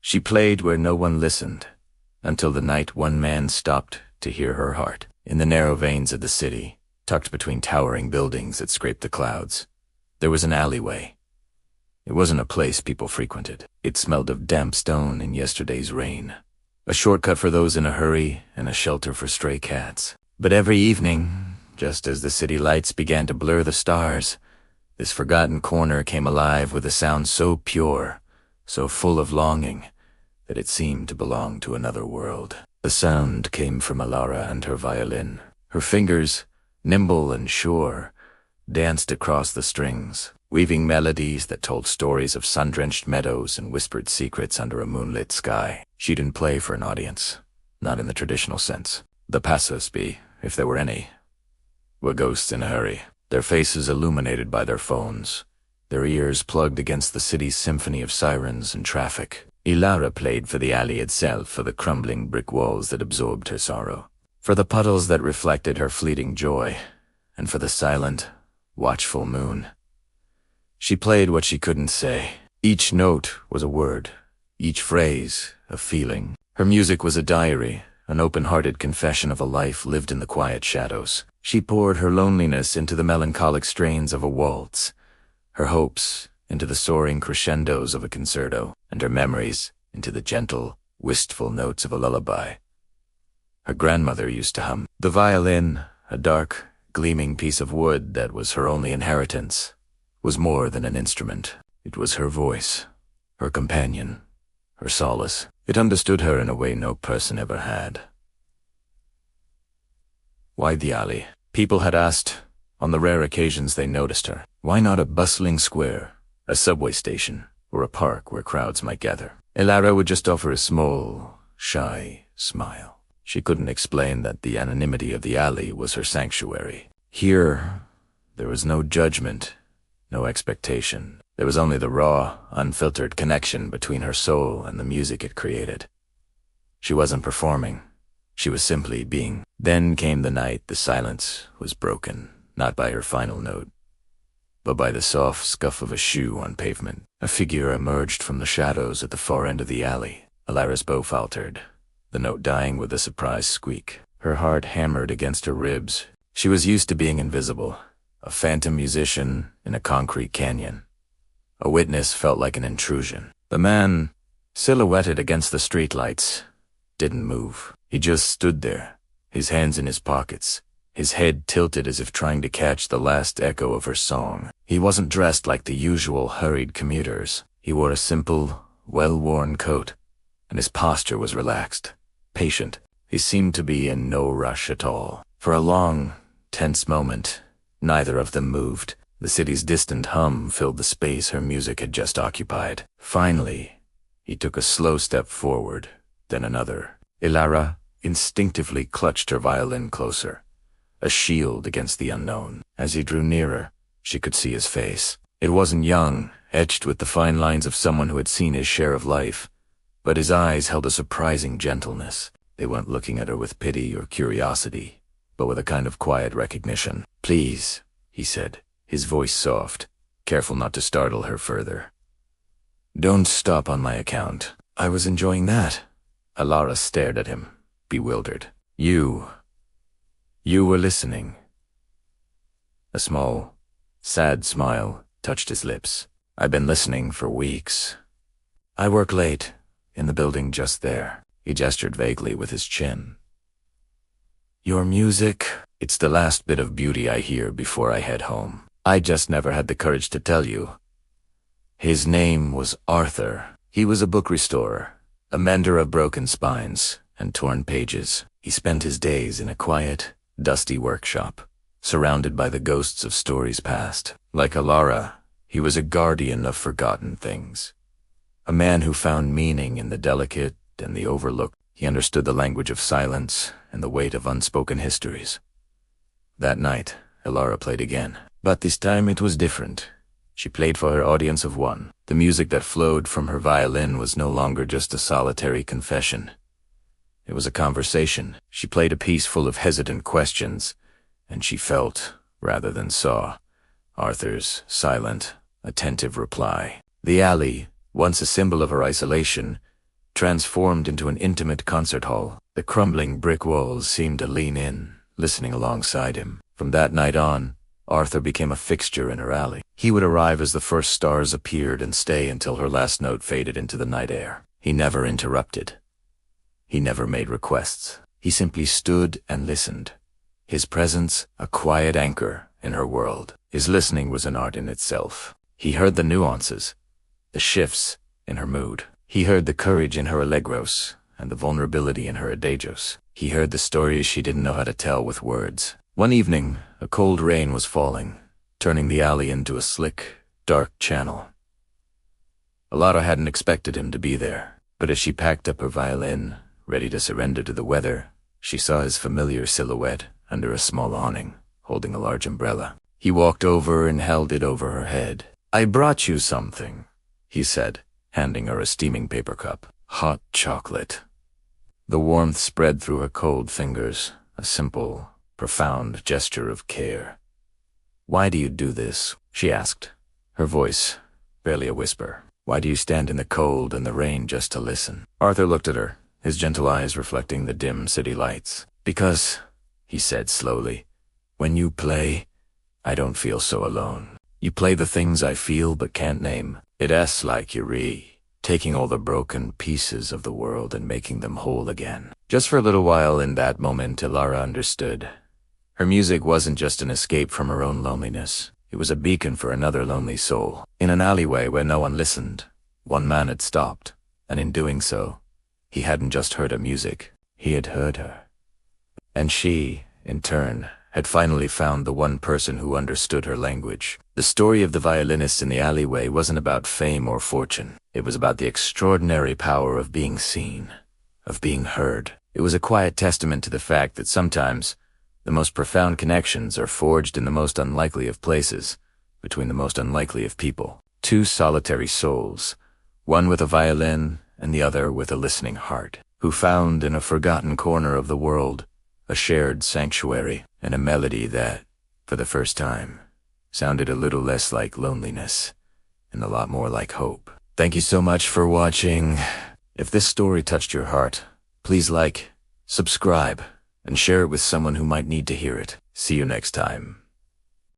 She played where no one listened, until the night one man stopped to hear her heart. In the narrow veins of the city, tucked between towering buildings that scraped the clouds, there was an alleyway. It wasn't a place people frequented. It smelled of damp stone and yesterday's rain. A shortcut for those in a hurry and a shelter for stray cats. But every evening, just as the city lights began to blur the stars, this forgotten corner came alive with a sound so pure, so full of longing, that it seemed to belong to another world. The sound came from Alara and her violin. Her fingers, nimble and sure, danced across the strings, weaving melodies that told stories of sun-drenched meadows and whispered secrets under a moonlit sky. She didn't play for an audience, not in the traditional sense. The passerby, if there were any, were ghosts in a hurry, their faces illuminated by their phones, their ears plugged against the city's symphony of sirens and traffic. Alara played for the alley itself, for the crumbling brick walls that absorbed her sorrow, for the puddles that reflected her fleeting joy, and for the silent, watchful moon. She played what she couldn't say. Each note was a word, each phrase a feeling. Her music was a diary, an open-hearted confession of a life lived in the quiet shadows. She poured her loneliness into the melancholic strains of a waltz, her hopes into the soaring crescendos of a concerto, and her memories into the gentle, wistful notes of a lullaby. Her grandmother used to hum. The violin, a dark, gleaming piece of wood that was her only inheritance, was more than an instrument. It was her voice, her companion, her solace. It understood her in a way no person ever had. Why the alley? People had asked, on the rare occasions they noticed her. Why not a bustling square, a subway station, or a park where crowds might gather? Alara would just offer a small, shy smile. She couldn't explain that the anonymity of the alley was her sanctuary. Here, there was no judgment, no expectation. There was only the raw, unfiltered connection between her soul and the music it created. She wasn't performing. She was simply being. Then came the night the silence was broken, not by her final note, but by the soft scuff of a shoe on pavement. A figure emerged from the shadows at the far end of the alley. Alara's bow faltered, the note dying with a surprised squeak. Her heart hammered against her ribs. She was used to being invisible, a phantom musician in a concrete canyon. A witness felt like an intrusion. The man, silhouetted against the streetlights, didn't move. He just stood there, his hands in his pockets, his head tilted as if trying to catch the last echo of her song. He wasn't dressed like the usual hurried commuters. He wore a simple, well-worn coat, and his posture was relaxed, patient. He seemed to be in no rush at all. For a long, tense moment, neither of them moved. The city's distant hum filled the space her music had just occupied. Finally, he took a slow step forward, then another. Alara instinctively clutched her violin closer, a shield against the unknown. As he drew nearer, she could see his face. It wasn't young, etched with the fine lines of someone who had seen his share of life, but his eyes held a surprising gentleness. They weren't looking at her with pity or curiosity, but with a kind of quiet recognition. "Please," he said, his voice soft, careful not to startle her further. "Don't stop on my account." "I was enjoying that." Alara stared at him, bewildered. You were listening." A small, sad smile touched his lips. "I've been listening for weeks. I work late, in the building just there." He gestured vaguely with his chin. "Your music, it's the last bit of beauty I hear before I head home. I just never had the courage to tell you." His name was Arthur. He was a book restorer, a mender of broken spines and torn pages. He spent his days in a quiet, dusty workshop, surrounded by the ghosts of stories past. Like Alara, he was a guardian of forgotten things, a man who found meaning in the delicate and the overlooked. He understood the language of silence and the weight of unspoken histories. That night, Alara played again. But this time it was different. She played for her audience of one. The music that flowed from her violin was no longer just a solitary confession. It was a conversation. She played a piece full of hesitant questions, and she felt, rather than saw, Arthur's silent, attentive reply. The alley, once a symbol of her isolation, transformed into an intimate concert hall. The crumbling brick walls seemed to lean in, listening alongside him. From that night on, Arthur became a fixture in her alley. He would arrive as the first stars appeared and stay until her last note faded into the night air. He never interrupted. He never made requests. He simply stood and listened, his presence a quiet anchor in her world. His listening was an art in itself. He heard the nuances, the shifts in her mood. He heard the courage in her allegros and the vulnerability in her adagios. He heard the stories she didn't know how to tell with words. One evening, a cold rain was falling, turning the alley into a slick, dark channel. Alara hadn't expected him to be there, but as she packed up her violin, ready to surrender to the weather, she saw his familiar silhouette under a small awning, holding a large umbrella. He walked over and held it over her head. "I brought you something," he said, handing her a steaming paper cup. Hot chocolate. The warmth spread through her cold fingers, a simple, profound gesture of care. "Why do you do this?" she asked, her voice barely a whisper. "Why do you stand in the cold and the rain just to listen?" Arthur looked at her, his gentle eyes reflecting the dim city lights. "Because," he said slowly, "when you play, I don't feel so alone. You play the things I feel but can't name. It's like you're taking all the broken pieces of the world and making them whole again." Just for a little while in that moment, Alara understood. Her music wasn't just an escape from her own loneliness. It was a beacon for another lonely soul. In an alleyway where no one listened, one man had stopped, and in doing so, he hadn't just heard her music, he had heard her. And she, in turn, had finally found the one person who understood her language. The story of the violinist in the alleyway wasn't about fame or fortune. It was about the extraordinary power of being seen, of being heard. It was a quiet testament to the fact that sometimes the most profound connections are forged in the most unlikely of places, between the most unlikely of people. Two solitary souls, one with a violin and the other with a listening heart, who found in a forgotten corner of the world a shared sanctuary and a melody that, for the first time, sounded a little less like loneliness and a lot more like hope. Thank you so much for watching. If this story touched your heart, please like, subscribe, and share it with someone who might need to hear it. See you next time.